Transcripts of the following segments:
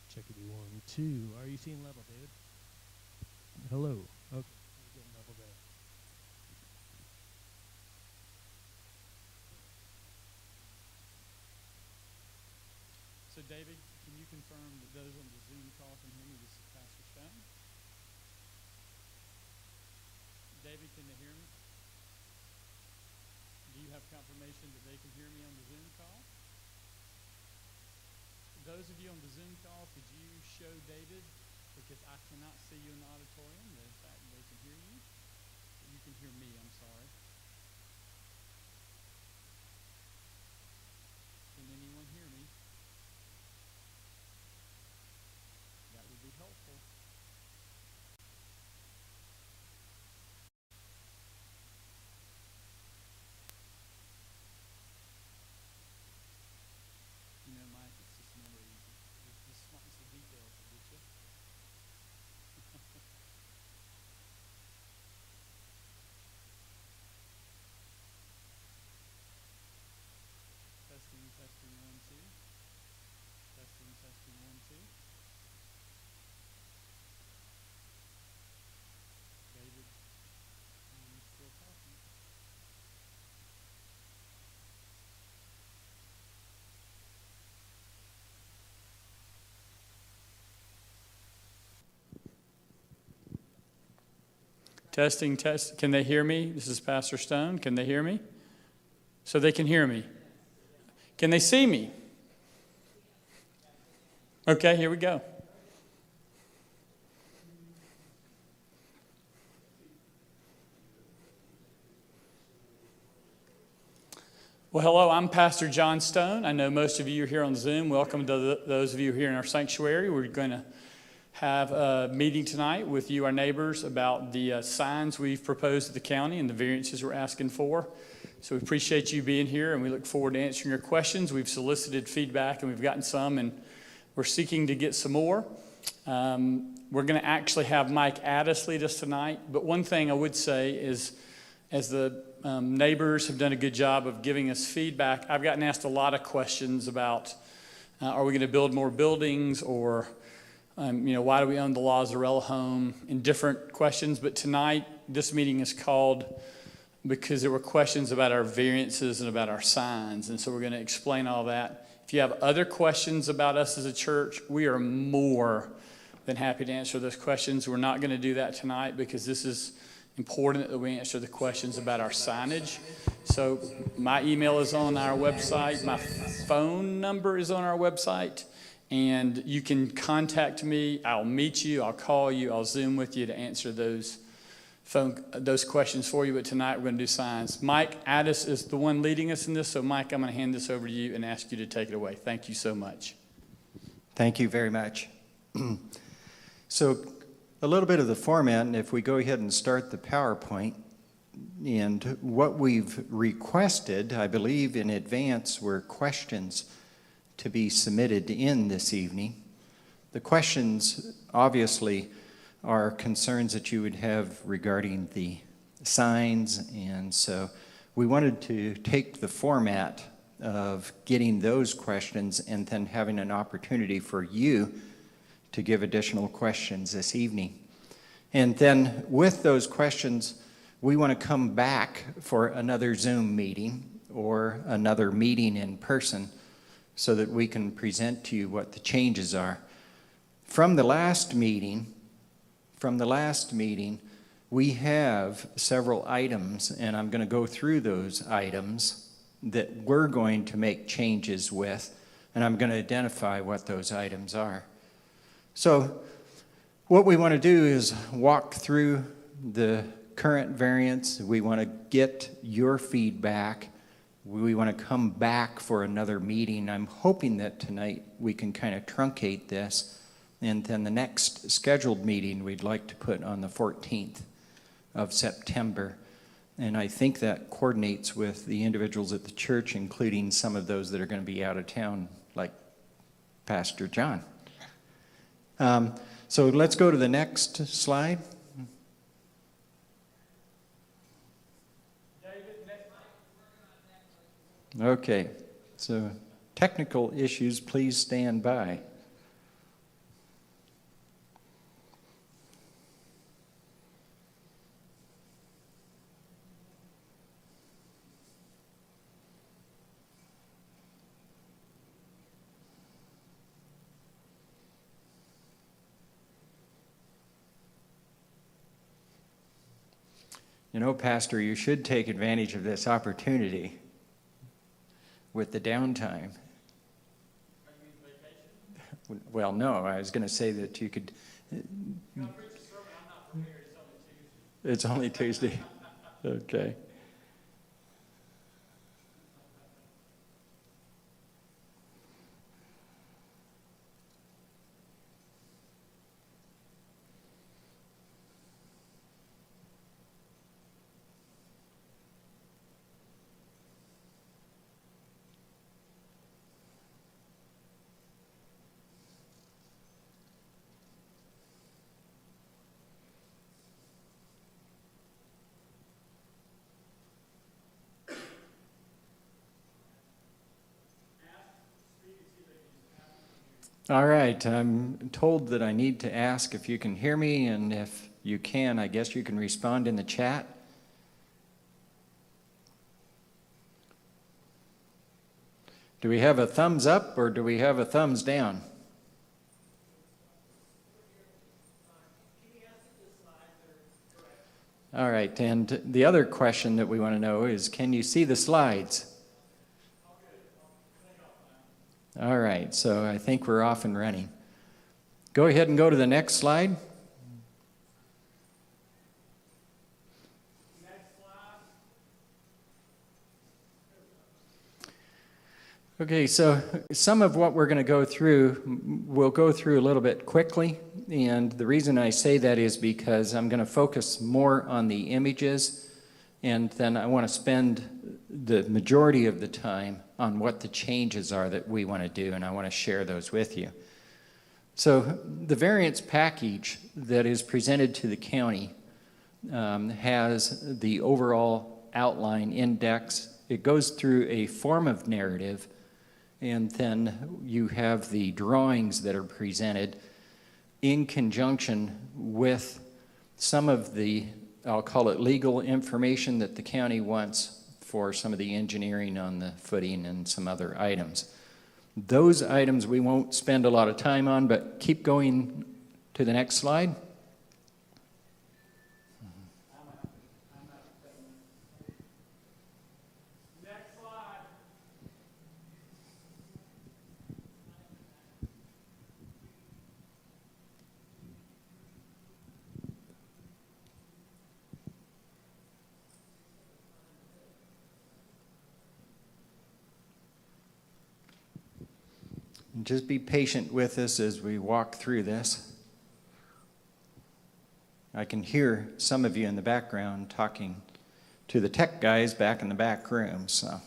Checkity 1, 2. Are you seeing level, David? Hello. Okay, we're getting level there. So David, can you confirm that those on the Zoom call can hear me? This is Pastor Stone. David, can they hear me? Do you have confirmation that they can hear me on the Zoom call? Those of you on the Zoom call, could you show David, because I cannot see you in the auditorium, that in fact they can hear you? You can hear me, I'm sorry. Can anyone hear me? That would be helpful. You know, Mike, it's just never easy. It's the details that get you. Testing, 1, 2. Testing, 1, 2. David, I'm still talking. Testing, test. Can they hear me? This is Pastor Stone. Can they hear me? So they can hear me. Can they see me? Okay, here we go. Well, hello, I'm Pastor John Stone. I know most of you are here on Zoom. Welcome to those of you here in our sanctuary. We're going to have a meeting tonight with you, our neighbors, about the signs we've proposed to the county and the variances we're asking for. So we appreciate you being here, and we look forward to answering your questions. We've solicited feedback, and we've gotten some, and we're seeking to get some more. We're going to actually have Mike Addis lead us tonight. But one thing I would say is, as the neighbors have done a good job of giving us feedback, I've gotten asked a lot of questions about, are we going to build more buildings, or why do we own the Lazzarella home, and different questions. But tonight, this meeting is called because there were questions about our variances and about our signs. And so we're going to explain all that. If you have other questions about us as a church, we are more than happy to answer those questions. We're not going to do that tonight because this is important that we answer the questions about our signage. So my email is on our website. My phone number is on our website. And you can contact me. I'll meet you. I'll call you. I'll Zoom with you to answer those questions for you. But tonight we're going to do signs. Mike Addis is the one leading us in this. So, Mike, I'm going to hand this over to you and ask you to take it away. Thank you so much. Thank you very much. So, a little bit of the format, and if we go ahead and start the PowerPoint, and what we've requested, I believe in advance, were questions to be submitted in this evening. The questions obviously are concerns that you would have regarding the signs, and so we wanted to take the format of getting those questions and then having an opportunity for you to give additional questions this evening. And then with those questions, we want to come back for another Zoom meeting or another meeting in person so that we can present to you what the changes are. From the last meeting, we have several items, and I'm going to go through those items that we're going to make changes with, and I'm going to identify what those items are. So what we want to do is walk through the current variance. We want to get your feedback. We want to come back for another meeting. I'm hoping that tonight we can kind of truncate this, and then the next scheduled meeting we'd like to put on the 14th of September. And I think that coordinates with the individuals at the church, including some of those that are going to be out of town, like Pastor John. So let's go to the next slide. Okay, so technical issues, please stand by. You know, Pastor, you should take advantage of this opportunity with the downtime. Are you in vacation? Well, no, I was going to say that you could. Can I preach a sermon? I'm not prepared. It's only Tuesday. Okay. All right, I'm told that I need to ask if you can hear me, and if you can, I guess you can respond in the chat. Do we have a thumbs up or do we have a thumbs down? All right, and the other question that we want to know is, can you see the slides? All right, so I think we're off and running. Go ahead and go to the next slide. Okay, so some of what we're going to go through, we'll go through a little bit quickly, and the reason I say that is because I'm going to focus more on the images, and then I want to spend the majority of the time on what the changes are that we want to do, and I want to share those with you. So the variance package that is presented to the county has the overall outline index. It goes through a form of narrative, and then you have the drawings that are presented in conjunction with some of the, I'll call it legal information that the county wants for some of the engineering on the footing and some other items. Those items we won't spend a lot of time on, but keep going to the next slide. Just be patient with us as we walk through this. I can hear some of you in the background talking to the tech guys back in the back room, so.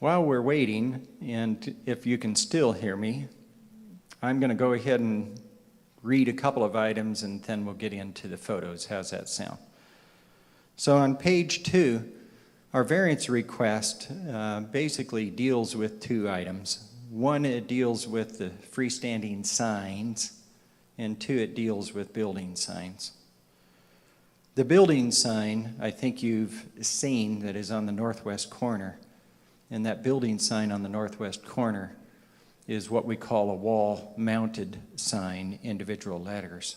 While we're waiting, and if you can still hear me, I'm going to go ahead and read a couple of items and then we'll get into the photos. How's that sound? So on page 2, our variance request basically deals with 2 items. 1, it deals with the freestanding signs, and 2, it deals with building signs. The building sign, I think you've seen, that is on the northwest corner. And that building sign on the northwest corner is what we call a wall-mounted sign, individual letters.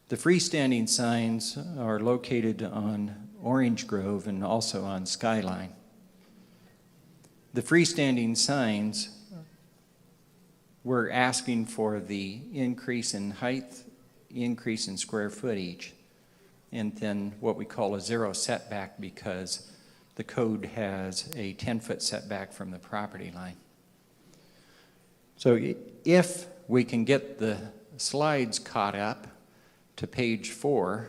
The freestanding signs are located on Orange Grove and also on Skyline. The freestanding signs, we're asking for the increase in height, increase in square footage, and then what we call a 0 setback because the code has a 10-foot setback from the property line. So if we can get the slides caught up to page 4,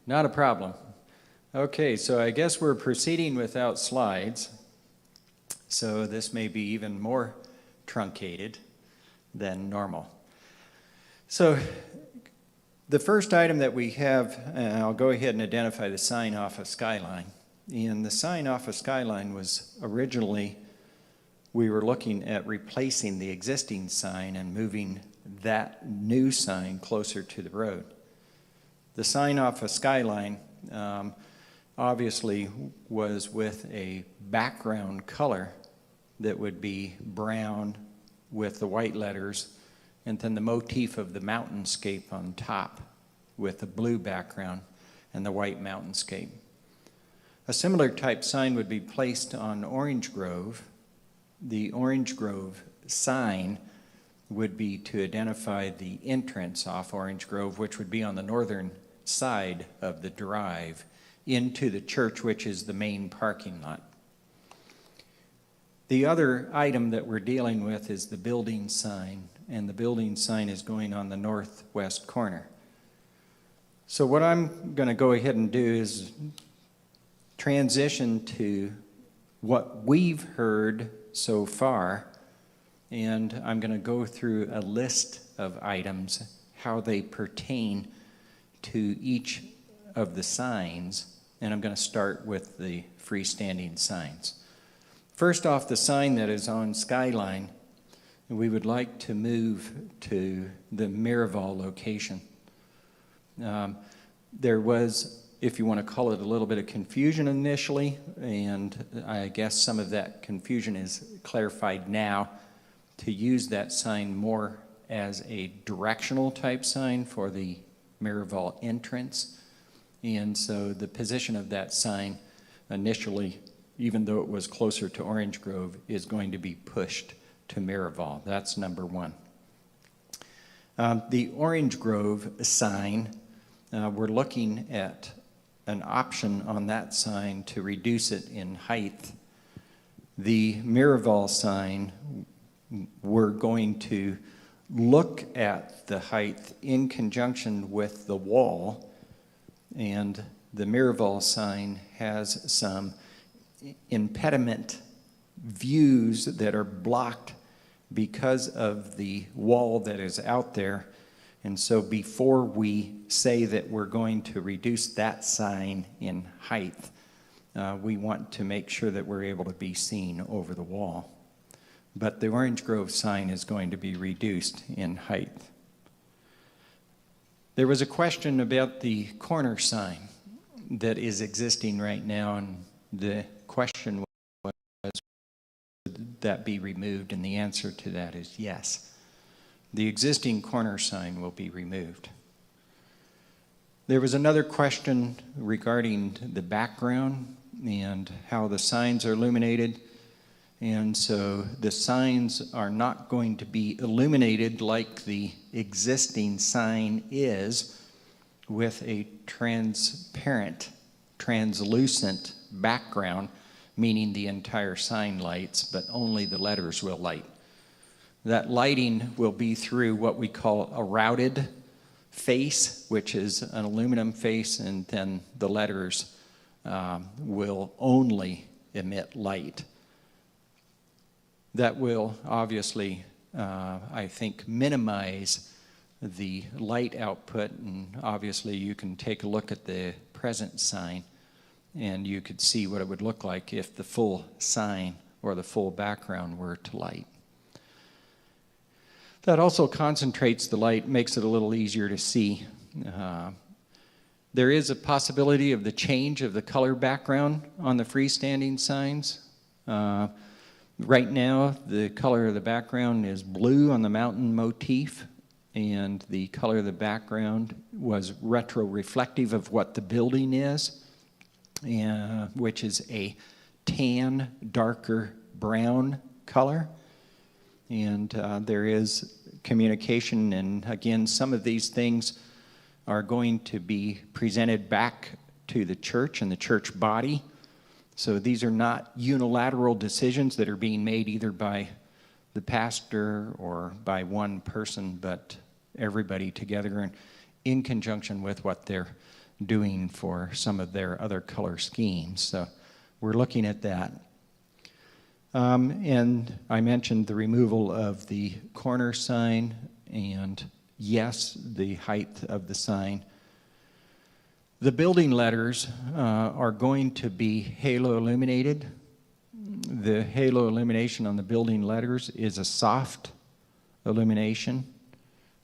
Not a problem. Okay, so I guess we're proceeding without slides. So this may be even more truncated than normal. So the first item that we have, I'll go ahead and identify the sign off of Skyline. And the sign off of Skyline was originally, we were looking at replacing the existing sign and moving that new sign closer to the road. The sign off of Skyline obviously was with a background color that would be brown with the white letters, and then the motif of the mountainscape on top with the blue background and the white mountainscape. A similar type sign would be placed on Orange Grove. The Orange Grove sign would be to identify the entrance off Orange Grove, which would be on the northern side of the drive into the church, which is the main parking lot. The other item that we're dealing with is the building sign, and the building sign is going on the northwest corner. So what I'm going to go ahead and do is transition to what we've heard so far, and I'm going to go through a list of items, how they pertain to each of the signs, and I'm going to start with the freestanding signs. First off, the sign that is on Skyline, we would like to move to the Miraval location. There was, if you want to call it, a little bit of confusion initially, and I guess some of that confusion is clarified now to use that sign more as a directional type sign for the Miraval entrance. And so the position of that sign initially, even though it was closer to Orange Grove, is going to be pushed to Miraval. That's number one. The Orange Grove sign, we're looking at an option on that sign to reduce it in height. The Miraval sign, we're going to look at the height in conjunction with the wall, and the Miraval sign has some impediment views that are blocked because of the wall that is out there. And so before we say that we're going to reduce that sign in height, we want to make sure that we're able to be seen over the wall. But the Orange Grove sign is going to be reduced in height. There was a question about the corner sign that is existing right now, and the question was, would that be removed? And the answer to that is yes. The existing corner sign will be removed. There was another question regarding the background and how the signs are illuminated. And so the signs are not going to be illuminated like the existing sign is, with a transparent, translucent background, meaning the entire sign lights, but only the letters will light. That lighting will be through what we call a routed face, which is an aluminum face, and then the letters will only emit light. That will obviously, I think, minimize the light output, and obviously you can take a look at the present sign and you could see what it would look like if the full sign or the full background were to light. That also concentrates the light, makes it a little easier to see. There is a possibility of the change of the color background on the freestanding signs. Right now, the color of the background is blue on the mountain motif, and the color of the background was retro-reflective of what the building is, which is a tan, darker brown color. And there is communication, and again, some of these things are going to be presented back to the church and the church body. So these are not unilateral decisions that are being made either by the pastor or by one person, but everybody together and in conjunction with what they're doing for some of their other color schemes. So we're looking at that. And I mentioned the removal of the corner sign, and yes, the height of the sign. The building letters are going to be halo illuminated. The halo illumination on the building letters is a soft illumination.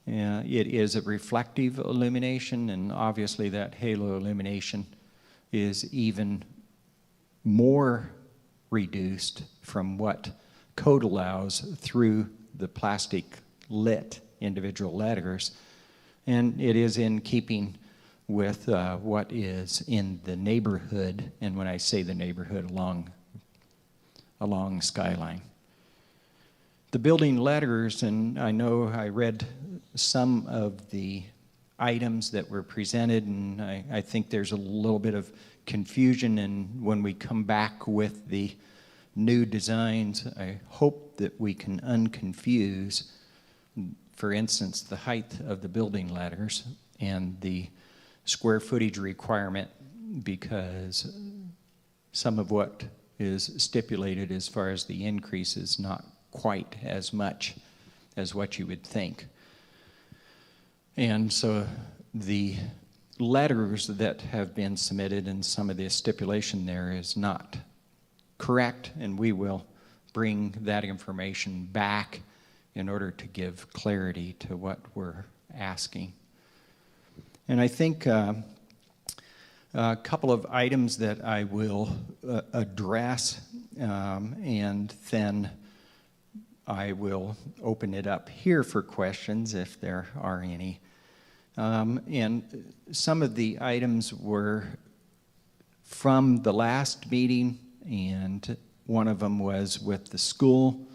It is a reflective illumination, and obviously that halo illumination is even more reduced from what code allows through the plastic lit individual letters. And it is in keeping with what is in the neighborhood, and when I say the neighborhood, along Skyline. The building letters, and I know I read some of the items that were presented, and I think there's a little bit of confusion, and when we come back with the new designs, I hope that we can unconfuse, for instance, the height of the building letters and the square footage requirement, because some of what is stipulated as far as the increase is not quite as much as what you would think. And so the letters that have been submitted and some of the stipulation there is not correct, and we will bring that information back in order to give clarity to what we're asking. And I think a couple of items that I will address, and then I will open it up here for questions if there are any. And some of the items were from the last meeting, and one of them was with the school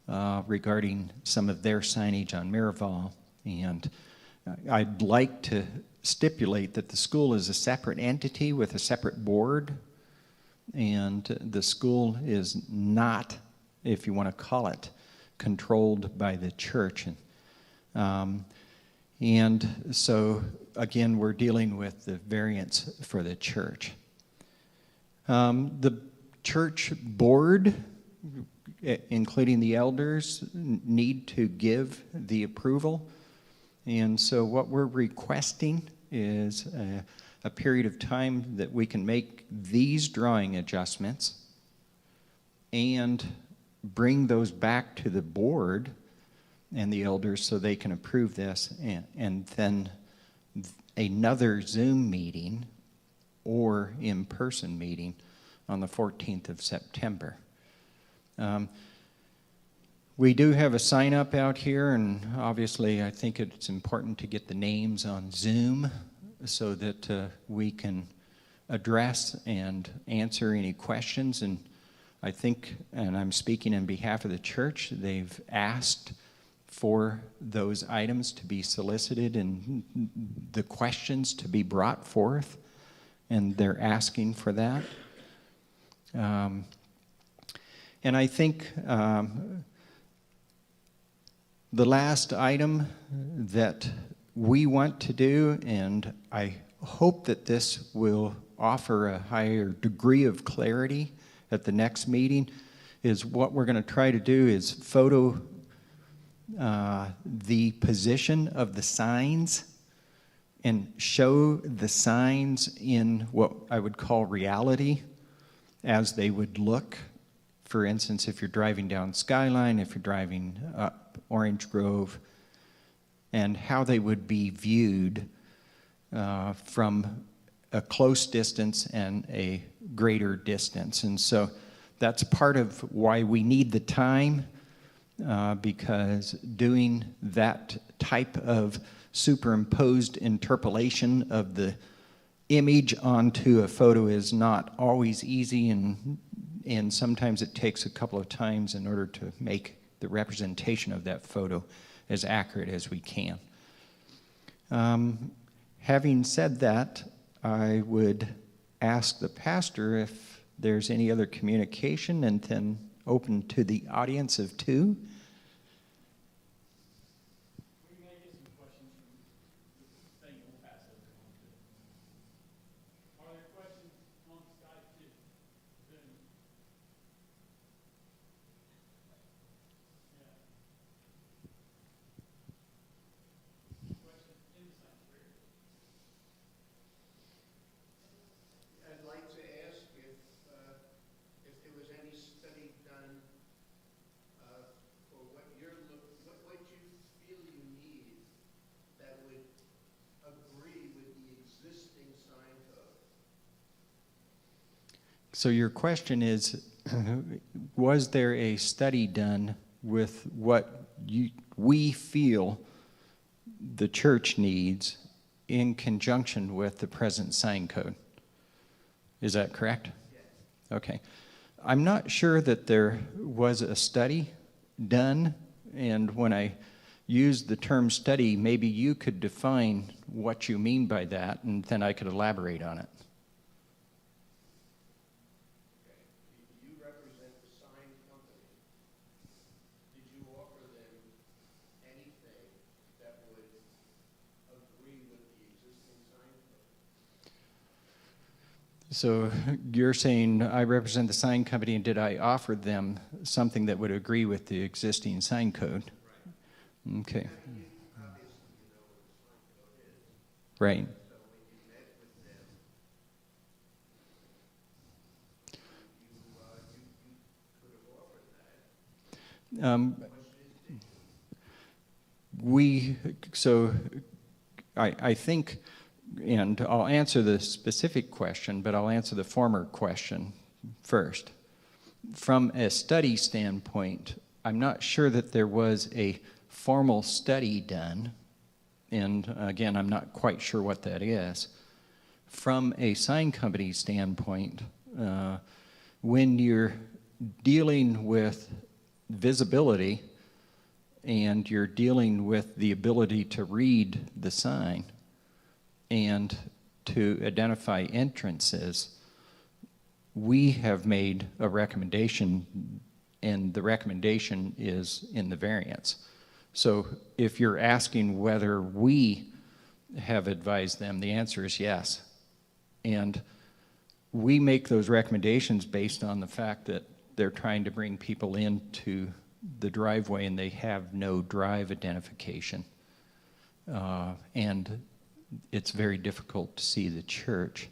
regarding some of their signage on Miraval. And I'd like to stipulate that the school is a separate entity with a separate board, and the school is not, if you want to call it, controlled by the church. And so, again, we're dealing with the variance for the church. The church board, including the elders, need to give the approval. And so what we're requesting is a period of time that we can make these drawing adjustments and bring those back to the board and the elders so they can approve this, and then another Zoom meeting or in-person meeting on the 14th of September. We do have a sign up out here, and obviously I think it's important to get the names on Zoom so that we can address and answer any questions. And I think, and I'm speaking on behalf of the church, they've asked for those items to be solicited and the questions to be brought forth, and they're asking for that. And I think the last item that we want to do, and I hope that this will offer a higher degree of clarity at the next meeting, is what we're going to try to do is photo the position of the signs and show the signs in what I would call reality as they would look. For instance, if you're driving down Skyline, if you're driving up Orange Grove, and how they would be viewed from a close distance and a greater distance. And so that's part of why we need the time, because doing that type of superimposed interpolation of the image onto a photo is not always easy, and sometimes it takes a couple of times in order to make the representation of that photo as accurate as we can. Having said that, I would ask the pastor if there's any other communication, and then open to the audience of two. So your question is, was there a study done with what we feel the church needs in conjunction with the present sign code? Is that correct? Yes. Okay. I'm not sure that there was a study done, and when I used the term study, maybe you could define what you mean by that, and then I could elaborate on it. Okay. You represent the sign company. Did you offer them anything that would agree with the existing sign code? So you're saying I represent the sign company, and did I offer them something that would agree with the existing sign code? Right. Okay. Obviously, you know what the sign code is. Right. So when you met with them, you could have offered that. The question is, I think, and I'll answer the specific question, but I'll answer the former question first. From a study standpoint, I'm not sure that there was a formal study done, and again, I'm not quite sure what that is. From a sign company standpoint, when you're dealing with visibility and you're dealing with the ability to read the sign and to identify entrances, we have made a recommendation, and the recommendation is in the variance. So if you're asking whether we have advised them, the answer is yes. And we make those recommendations based on the fact that they're trying to bring people into the driveway and they have no drive identification. And it's very difficult to see the church,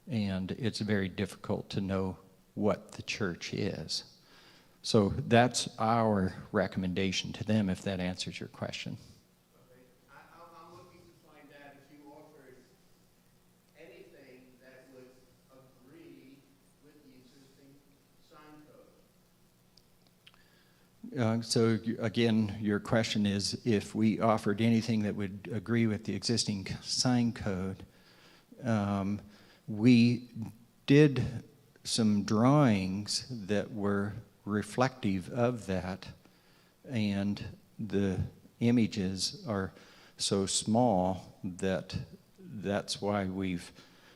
and it's very difficult to know what the church is. So that's our recommendation to them, if that answers your question. okay. I'm looking to find out if you offered anything that would agree with the existing sign code. So again, your question is if we offered anything that would agree with the existing sign code. We did some drawings that were reflective of that, and the images are so small that that's why we've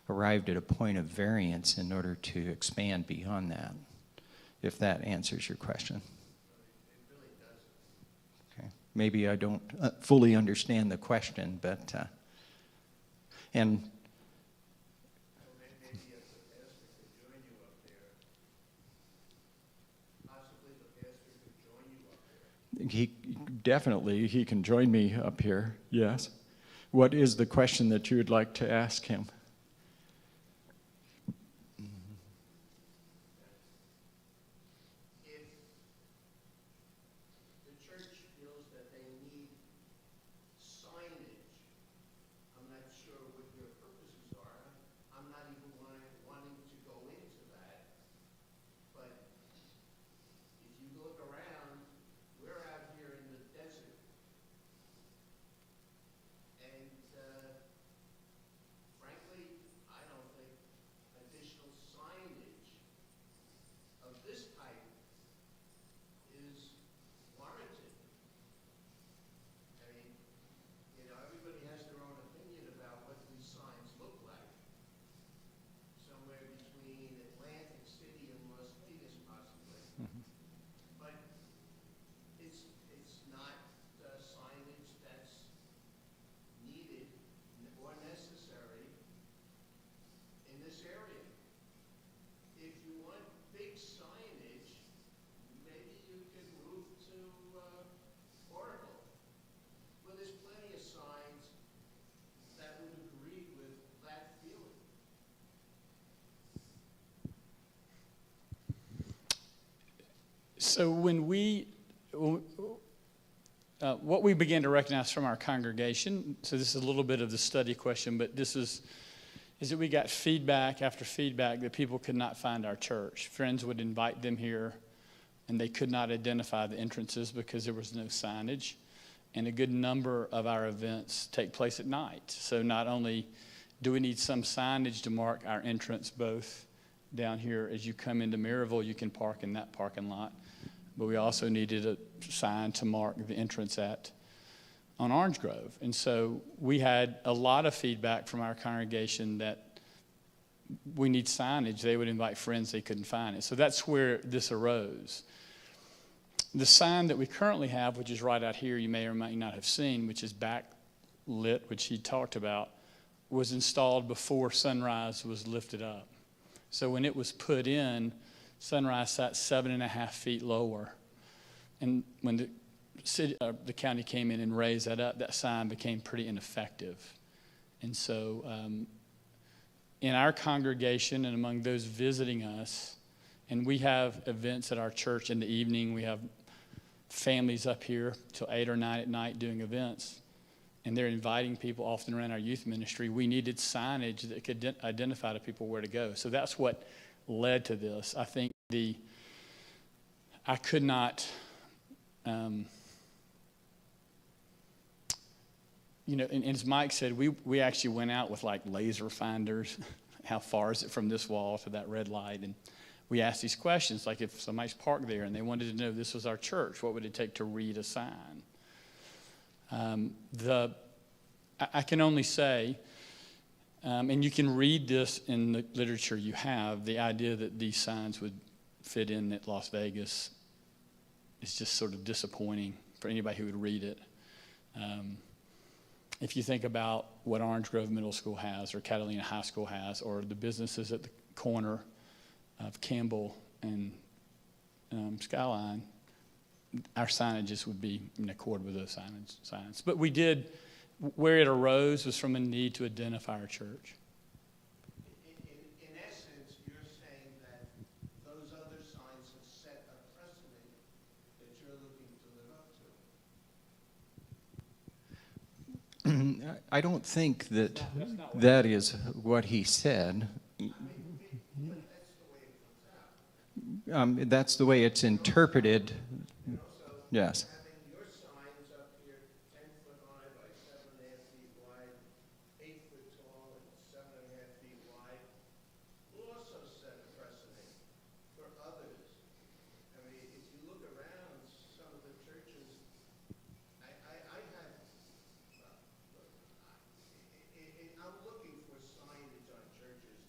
arrived at a point of variance in order to expand beyond that, if that answers your question. It really doesn't. Okay. Maybe I don't fully understand the question, but and So maybe if the pastor could join you up there, possibly the pastor could join you up there. he can join me up here. Yes. What is the question that you would like to ask him? If the church feels that they need signage, I'm not sure what your purposes are. I'm not even wanting to go into that. But if you look around, we're out here in the desert. And frankly, I don't think additional signage of this type is warranted. I mean, you know, everybody has their own opinion about what these signs look like. Somewhere between Atlantic City and Las Vegas, possibly. But it's not signage that's needed or necessary in this area. If you want big signage, maybe you could move to Oracle. Well, there's plenty of signs that would agree with that feeling. So when what we began to recognize from our congregation, so this is a little bit of the study question, but this is is that we got feedback after feedback that people could not find our church. Friends would invite them here, and they could not identify the entrances because there was no signage. And a good number of our events take place at night. So not only do we need some signage to mark our entrance, both down here as you come into Maryville, you can park in that parking lot, but we also needed a sign to mark the entrance on Orange Grove. And so we had a lot of feedback from our congregation that we need signage. They would invite friends, they couldn't find it. So that's where this arose. The sign that we currently have, which is right out here, you may or may not have seen, which is backlit, which he talked about, was installed before Sunrise was lifted up. So when it was put in, Sunrise sat 7.5 feet lower. And when the county came in and raised that up, that sign became pretty ineffective. And so in our congregation and among those visiting us, and we have events at our church in the evening, we have families up here till 8 or 9 at night doing events, and they're inviting people often around our youth ministry. We needed signage that could identify to people where to go. So that's what led to this. I think I could not, and as Mike said, we actually went out with like laser finders. How far is it from this wall to that red light? And we asked these questions, like if somebody's parked there and they wanted to know this was our church, what would it take to read a sign? I can only say, and you can read this in the literature you have, the idea that these signs would fit in at Las Vegas is just sort of disappointing for anybody who would read it. If you think about what Orange Grove Middle School has or Catalina High School has, or the businesses at the corner of Campbell and Skyline, our signages would be in accord with those signs. But we did, where it arose was from a need to identify our church. In essence, you're saying that those other signs have set a precedent that you're looking to live up to. I don't think that is what he said. That's the way it's interpreted. Yes. Having your signs up here 10 foot high by 7.5 feet wide, 8 foot tall and 7.5 feet wide, will also set a precedent for others. I mean, if you look around some of the churches, I'm looking for signage on churches,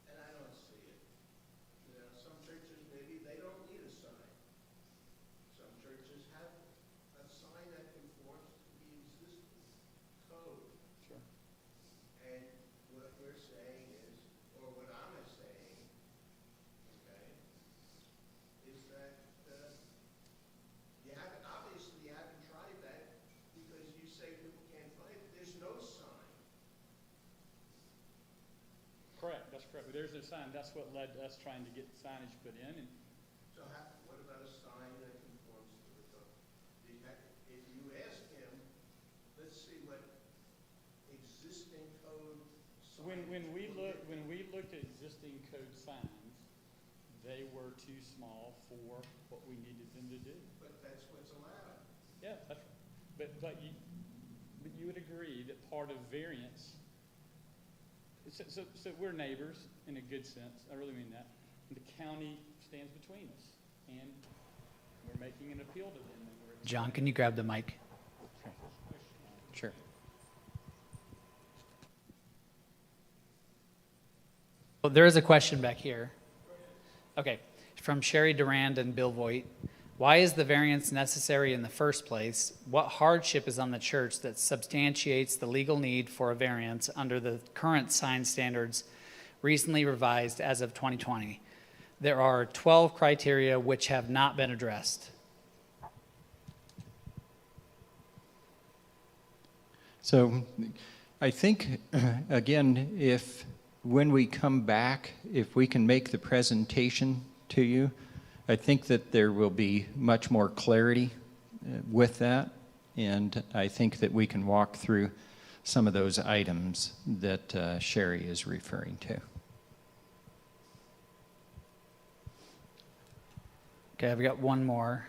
and I don't see it. Some churches, maybe they don't need a sign. Some churches have a sign that conforms to the existing code. Sure. And what we're saying is, or what I'm saying, okay, is that obviously you haven't tried that because you say people can't find it. There's no sign. Correct, that's correct. But there's no sign. That's what led to us trying to get signage put in. And So what about a sign that conforms to the code? If you ask him, let's see what existing code signs. when we looked at existing code signs, they were too small for what we needed them to do. But that's what's allowed. Yeah, that's right. But you would agree that part of variance. So we're neighbors in a good sense. I really mean that. And the county stands between us, and we're making an appeal to them. John, can you grab the mic? Sure. Well, there is a question back here. Okay, from Sherry Durand and Bill Voigt. Why is the variance necessary in the first place? What hardship is on the church that substantiates the legal need for a variance under the current sign standards recently revised as of 2020? There are 12 criteria which have not been addressed. So I think, again, when we come back, if we can make the presentation to you, I think that there will be much more clarity with that, and I think that we can walk through some of those items that Sherry is referring to. Okay, I've got one more.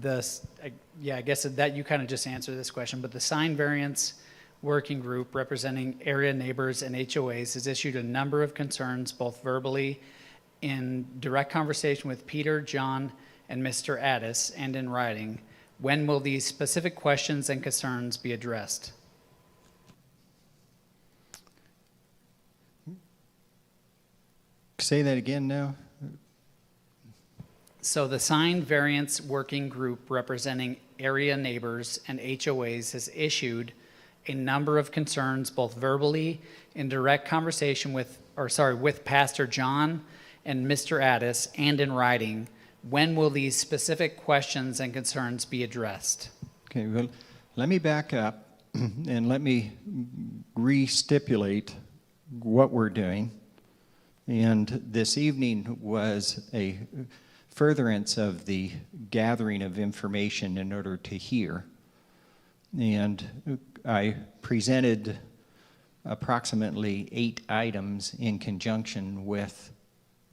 I guess that you kind of just answered this question, but the sign variance working group representing area neighbors and HOAs has issued a number of concerns, both verbally in direct conversation with Peter, John, and Mr. Addis, and in writing. When will these specific questions and concerns be addressed? Say that again now. So the sign variance working group representing area neighbors and HOAs has issued a number of concerns, both verbally in direct conversation with Pastor John and Mr. Addis, and in writing. When will these specific questions and concerns be addressed? Okay, well, let me back up and let me re-stipulate what we're doing. And this evening was a furtherance of the gathering of information in order to hear. And I presented approximately 8 items in conjunction with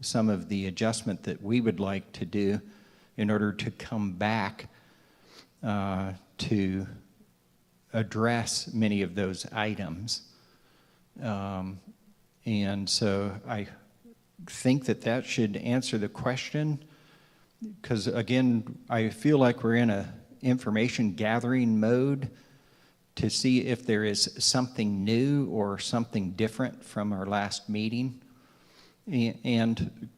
some of the adjustment that we would like to do in order to come back to address many of those items. And so I think that should answer the question, because again, I feel like we're in a information gathering mode to see if there is something new or something different from our last meeting. And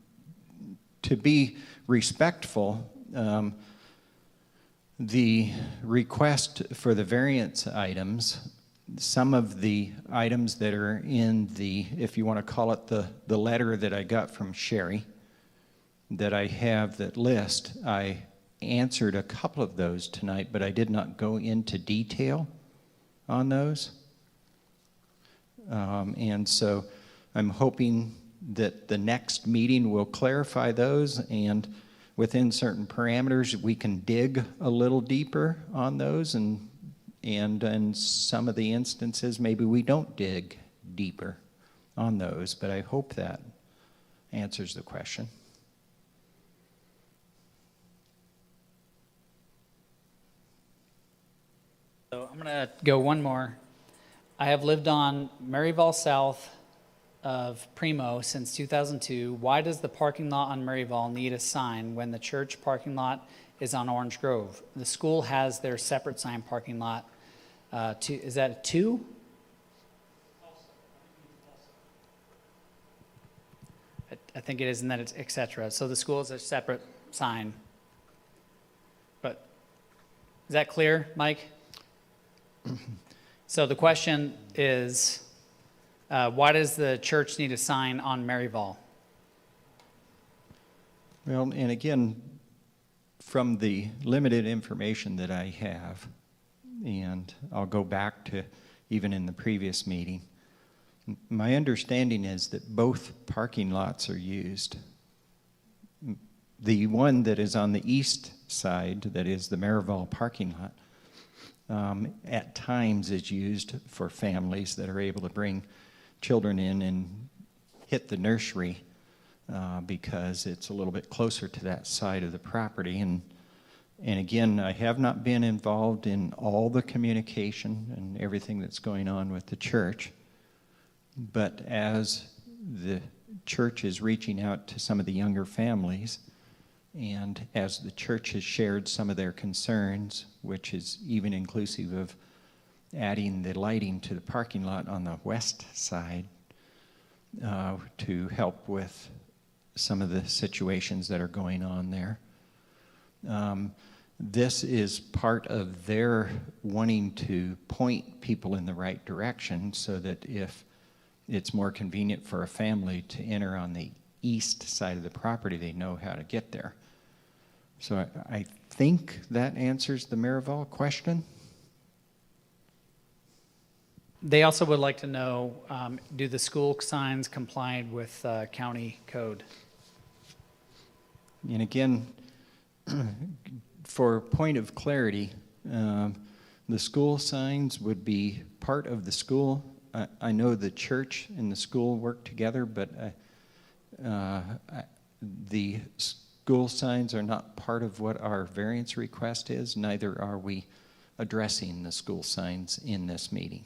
to be respectful, the request for the variance items, some of the items that are in the, if you want to call it the letter that I got from Sherry, that I have that list, I answered a couple of those tonight, but I did not go into detail on those. And so I'm hoping that the next meeting will clarify those, and within certain parameters we can dig a little deeper on those, and in some of the instances maybe we don't dig deeper on those, but I hope that answers the question. So I'm going to go one more. I have lived on Maryvale South of Primo since 2002. Why does the parking lot on Maryvale need a sign when the church parking lot is on Orange Grove? The school has their separate sign parking lot. Is that 2? I think it is, and then it's et cetera. So the school is a separate sign. But is that clear, Mike? So the question is, why does the church need a sign on Maryvale? Well, and again, from the limited information that I have, and I'll go back to even in the previous meeting, my understanding is that both parking lots are used. The one that is on the east side, that is the Maryvale parking lot, at times is used for families that are able to bring children in and hit the nursery because it's a little bit closer to that side of the property. And again, I have not been involved in all the communication and everything that's going on with the church, but as the church is reaching out to some of the younger families, and as the church has shared some of their concerns, which is even inclusive of adding the lighting to the parking lot on the west side to help with some of the situations that are going on there. This is part of their wanting to point people in the right direction so that if it's more convenient for a family to enter on the east side of the property, they know how to get there. So I think that answers the Maryvale question. They also would like to know, do the school signs comply with county code? And again, for point of clarity, the school signs would be part of the school. I know the church and the school work together, but the school signs are not part of what our variance request is. Neither are we addressing the school signs in this meeting.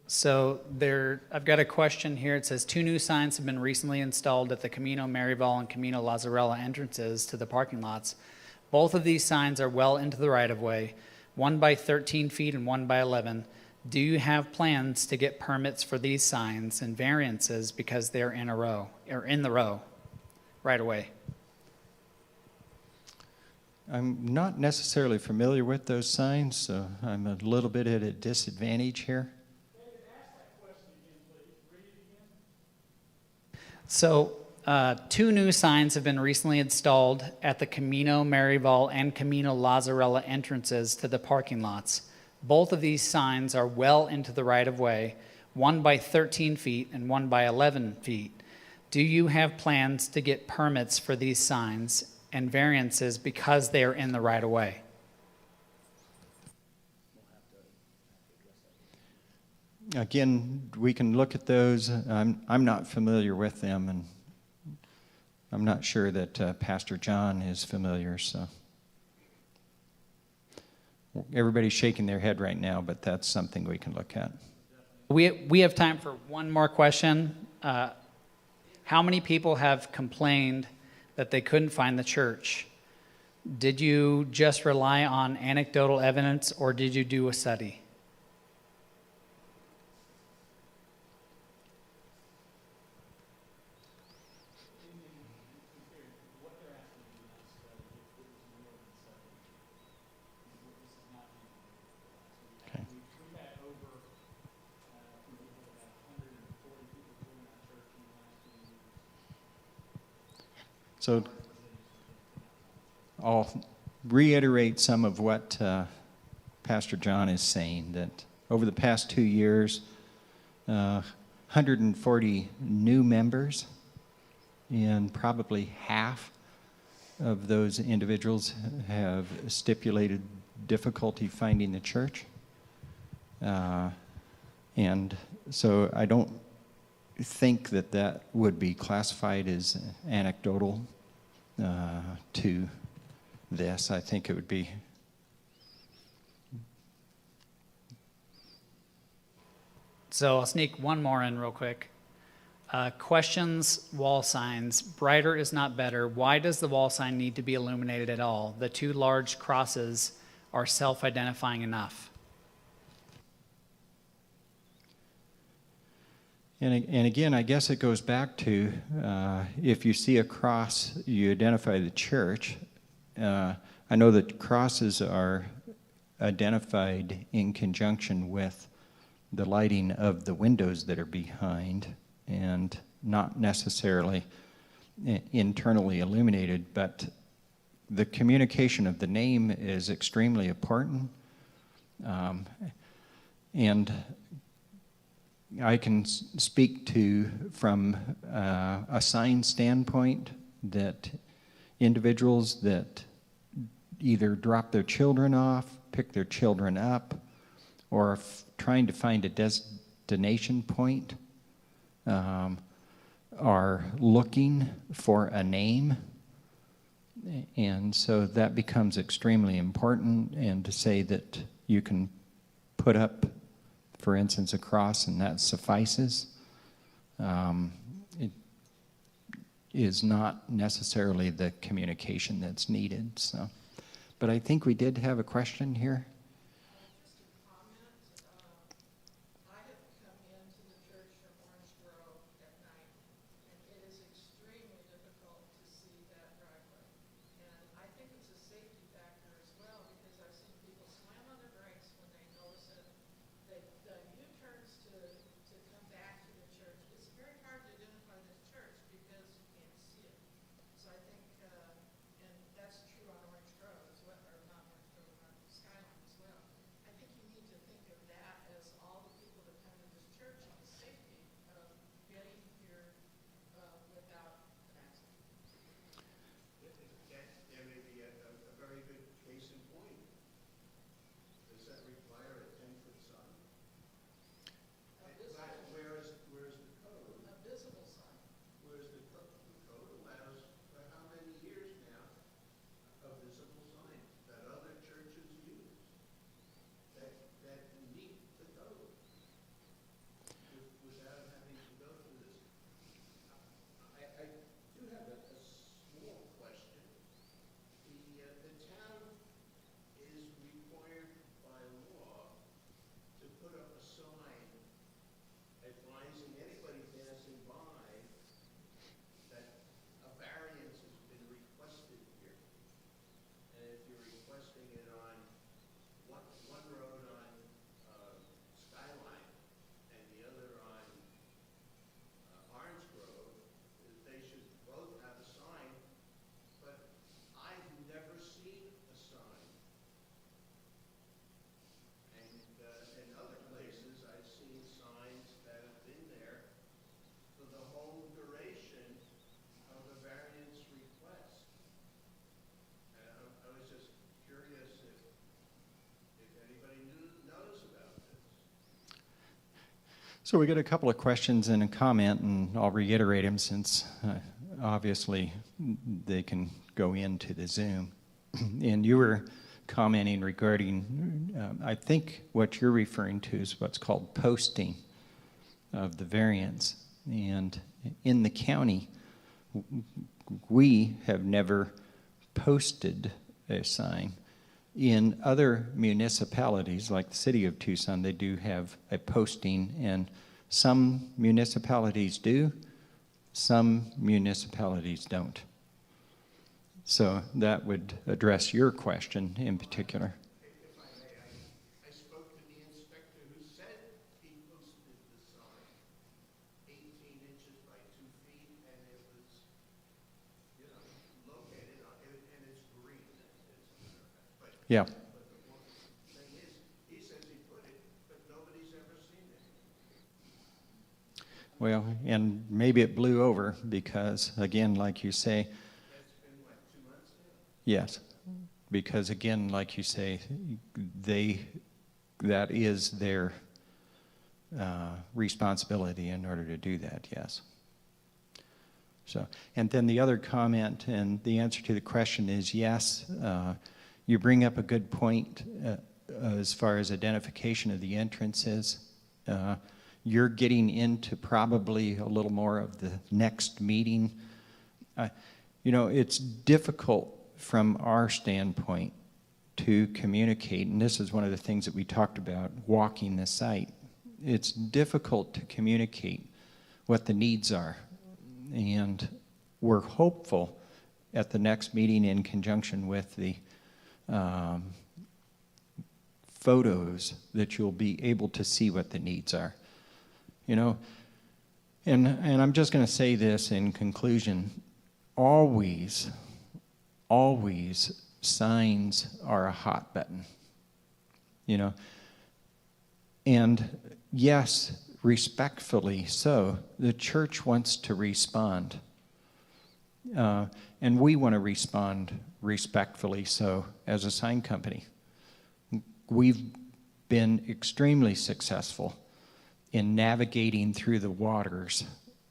So I've got a question here. It says 2 new signs have been recently installed at the Camino Maryval and Camino Lazzarella entrances to the parking lots. Both of these signs are well into the right-of-way, one by 13 feet and one by 11. Do you have plans to get permits for these signs and variances because they're in the row right away? I'm not necessarily familiar with those signs, so I'm a little bit at a disadvantage here. So 2 new signs have been recently installed at the Camino Maryval and Camino Lazzarella entrances to the parking lots. Both of these signs are well into the right-of-way, one by 13 feet and one by 11 feet. Do you have plans to get permits for these signs and variances because they are in the right-of-way? Again, we can look at those. I'm not familiar with them, and I'm not sure that Pastor John is familiar. So everybody's shaking their head right now, but that's something we can look at. We have time for one more question. How many people have complained that they couldn't find the church? Did you just rely on anecdotal evidence, or did you do a study? So I'll reiterate some of what Pastor John is saying, that over the past 2 years, 140 new members, and probably half of those individuals have stipulated difficulty finding the church. And so I don't think that that would be classified as anecdotal to this. I think it would be. So I'll sneak one more in real quick. Questions, wall signs. Brighter is not better. Why does the wall sign need to be illuminated at all? The 2 large crosses are self-identifying enough. And again, I guess it goes back to if you see a cross, you identify the church. I know that crosses are identified in conjunction with the lighting of the windows that are behind, and not necessarily internally illuminated, but the communication of the name is extremely important. And I can speak to, from a sign standpoint, that individuals that either drop their children off, pick their children up, or trying to find a destination point are looking for a name. And so that becomes extremely important. And to say that you can put up, for instance, a cross and that suffices, it is not necessarily the communication that's needed. So, but I think we did have a question here. So we got a couple of questions and a comment, and I'll reiterate them since obviously they can go into the Zoom. And you were commenting regarding, I think what you're referring to is what's called posting of the variance. And in the county, we have never posted a sign. In other municipalities, like the city of Tucson, they do have a posting, and some municipalities do, some municipalities don't. So that would address your question in particular. If I may, I spoke to the inspector who said he posted the sign 18 inches by 2 feet, and it was, located on it, and it's green. But Yeah. But the one thing is, he says he put it, but nobody's ever seen it. Well, and maybe it blew over because, again, like you say, That's been, what, 2 months now? yes, because again, like you say, that is their responsibility in order to do that, yes. So, and then the other comment and the answer to the question is yes. You bring up a good point as far as identification of the entrances. You're getting into probably a little more of the next meeting. It's difficult from our standpoint to communicate, and this is one of the things that we talked about walking the site. It's difficult to communicate what the needs are, and we're hopeful at the next meeting in conjunction with the photos that you'll be able to see what the needs are. And I'm just going to say this in conclusion, always signs are a hot button, and yes, respectfully so, the church wants to respond, and we want to respond respectfully so as a sign company. We've been extremely successful in navigating through the waters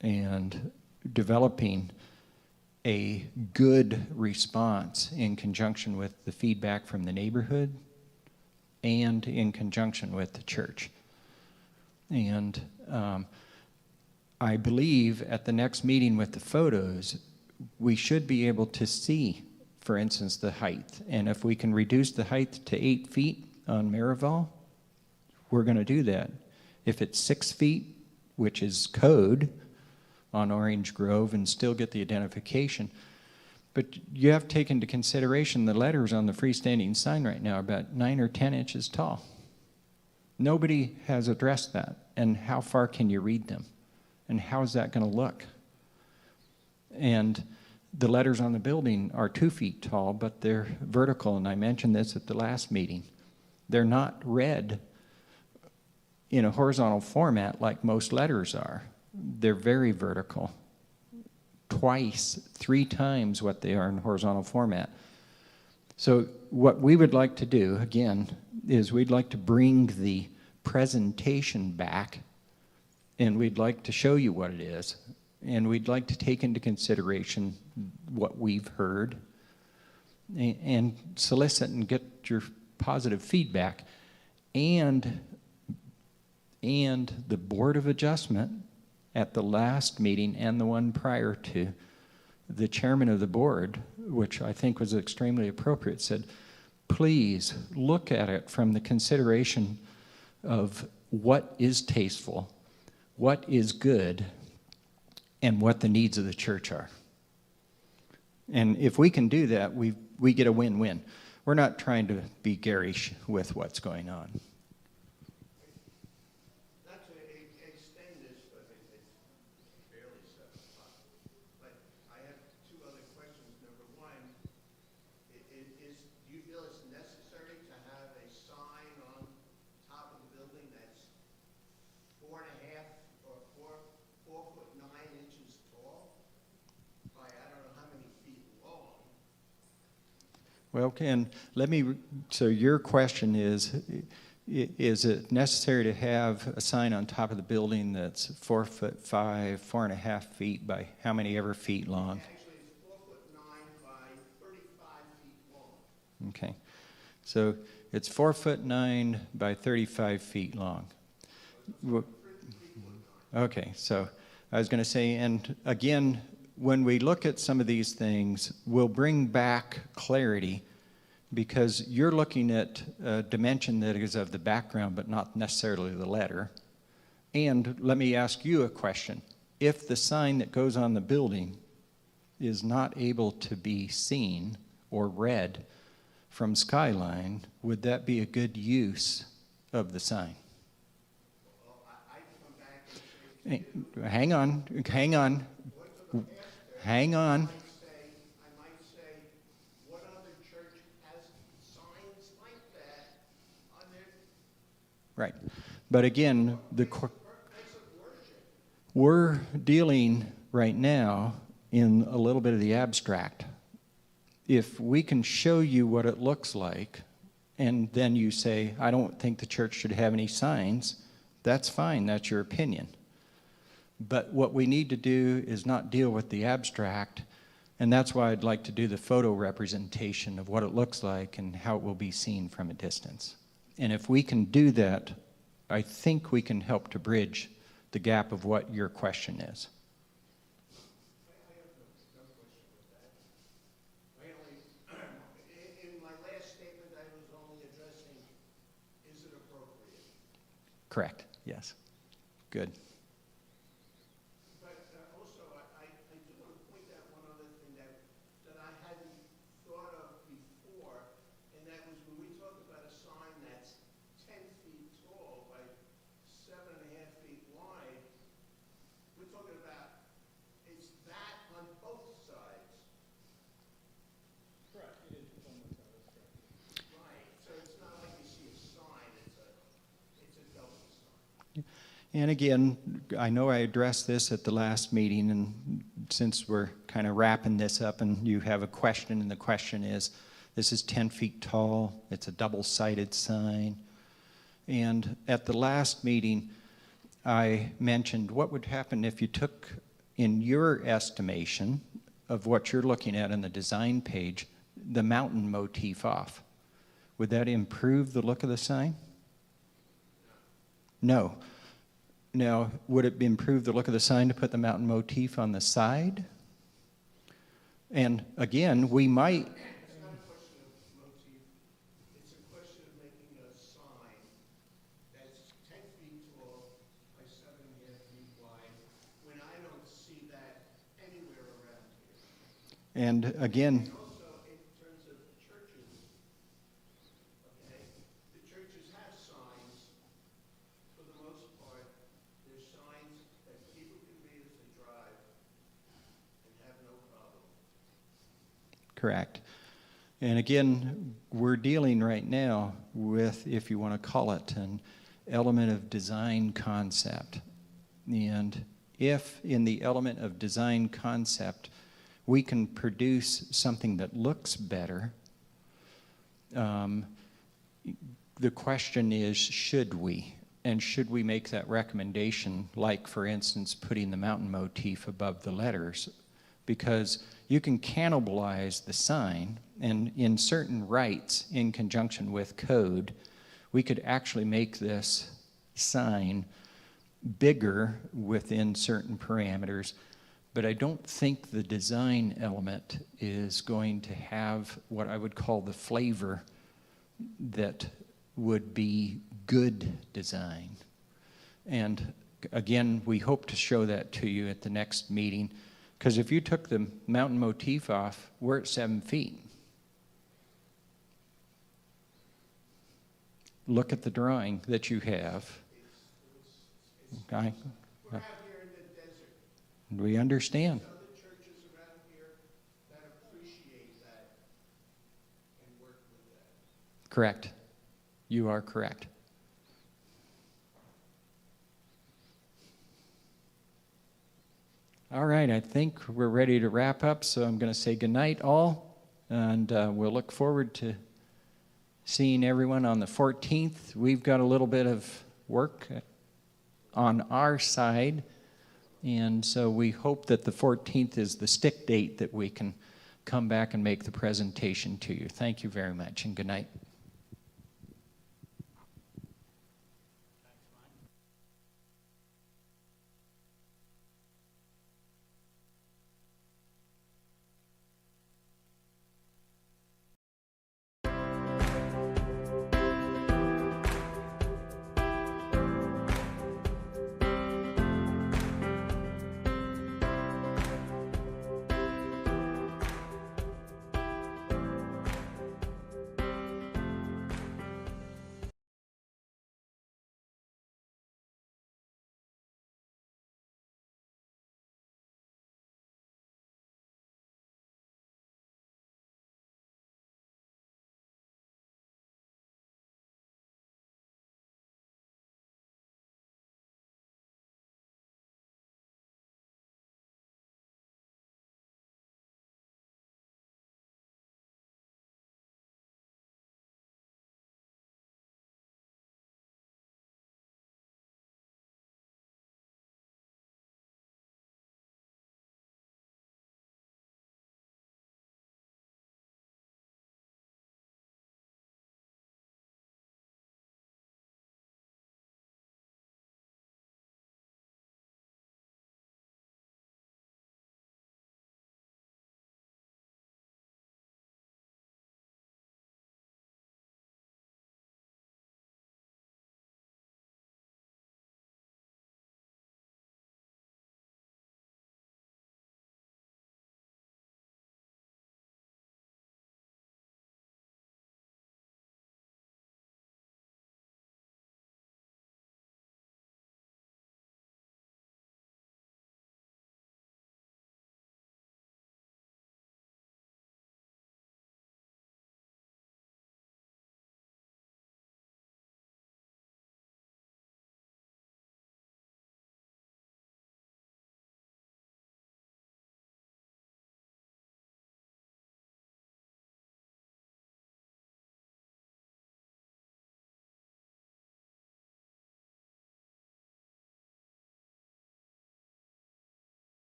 and developing a good response in conjunction with the feedback from the neighborhood and in conjunction with the church. And I believe at the next meeting with the photos, we should be able to see, for instance, the height. And if we can reduce the height to 8 feet on Miraval, we're going to do that. If it's 6 feet, which is code on Orange Grove, and still get the identification. But you have to take into consideration the letters on the freestanding sign right now are about 9 or 10 inches tall. Nobody has addressed that. And how far can you read them? And how is that going to look? And the letters on the building are 2 feet tall, but they're vertical, and I mentioned this at the last meeting. They're not read in a horizontal format like most letters are. They're very vertical. 3 times what they are in horizontal format. So what we would like to do, again, is we'd like to bring the presentation back, and we'd like to show you what it is, and we'd like to take into consideration what we've heard and solicit and get your positive feedback, and the Board of Adjustment at the last meeting and the one prior to, the chairman of the board, which I think was extremely appropriate, said, please look at it from the consideration of what is tasteful, what is good, and what the needs of the church are. And if we can do that, we get a win-win. We're not trying to be garish with what's going on. Not to extend this, but it's barely 7 o'clock. But I have 2 other questions. Number one, do you feel it's necessary to have a sign on top of the building that's 4.5 or 4 foot 9 inches tall by I don't know how many feet long? Well, Ken, so your question is, Is it necessary to have a sign on top of the building that's 4'5", 4.5 feet by how many ever feet long? Actually, it's 4'9" by 35 feet long. Okay, so it's 4'9" by 35 feet long. Okay, so I was going to say, and again, when we look at some of these things, we'll bring back clarity, because you're looking at a dimension that is of the background but not necessarily the letter. And let me ask you a question. If the sign that goes on the building is not able to be seen or read from Skyline, would that be a good use of the sign? Well, I come back and say, Hang on. I might say, what other church has signs like that on their Right. But again, place of worship? we're dealing right now in a little bit of the abstract. If we can show you what it looks like, and then you say, I don't think the church should have any signs, that's fine, that's your opinion. But what we need to do is not deal with the abstract, and that's why I'd like to do the photo representation of what it looks like and how it will be seen from a distance. And if we can do that, I think we can help to bridge the gap of what your question is. I have no question with that. In my last statement, I was only addressing, is it appropriate? Correct, yes. Good. But also, I do want to point out one other thing that I hadn't thought of before, and that was when we talk about a sign that's 10 feet tall by 7.5 feet wide, we're talking about, it's that on both sides. Correct. It is almost Right, so it's not like you see a sign, it's a double sign. And again, I know I addressed this at the last meeting, and since we're kind of wrapping this up and you have a question, and the question is, this is 10 feet tall, it's a double-sided sign. And at the last meeting, I mentioned what would happen if you took, in your estimation of what you're looking at on the design page, the mountain motif off. Would that improve the look of the sign? No. Now, would it improve the look of the sign to put the mountain motif on the side? And again, we might. It's not a question of motif, it's a question of making a sign that's 10 feet tall by 7.5 feet wide, when I don't see that anywhere around here. And again, And also, in terms of churches, okay, the churches have signs, for the most part, they're signs that people can read as they drive and have no problem. correct. And again, we're dealing right now with, if you want to call it, an element of design concept. And if in the element of design concept, we can produce something that looks better, the question is, should we? And should we make that recommendation, like, for instance, putting the mountain motif above the letters? Because you can cannibalize the sign, and in certain rights, in conjunction with code, we could actually make this sign bigger within certain parameters, but I don't think the design element is going to have what I would call the flavor that would be good design. And again, we hope to show that to you at the next meeting, because if you took the mountain motif off, we're at 7 feet. Look at the drawing that you have. Okay? We're out here in the desert. We understand. There's other churches around here that appreciate that and work with that. Correct. You are correct. All right, I think we're ready to wrap up, so I'm going to say goodnight, all, and we'll look forward to seeing everyone on the 14th. We've got a little bit of work on our side, and so we hope that the 14th is the stick date that we can come back and make the presentation to you. Thank you very much, and good night.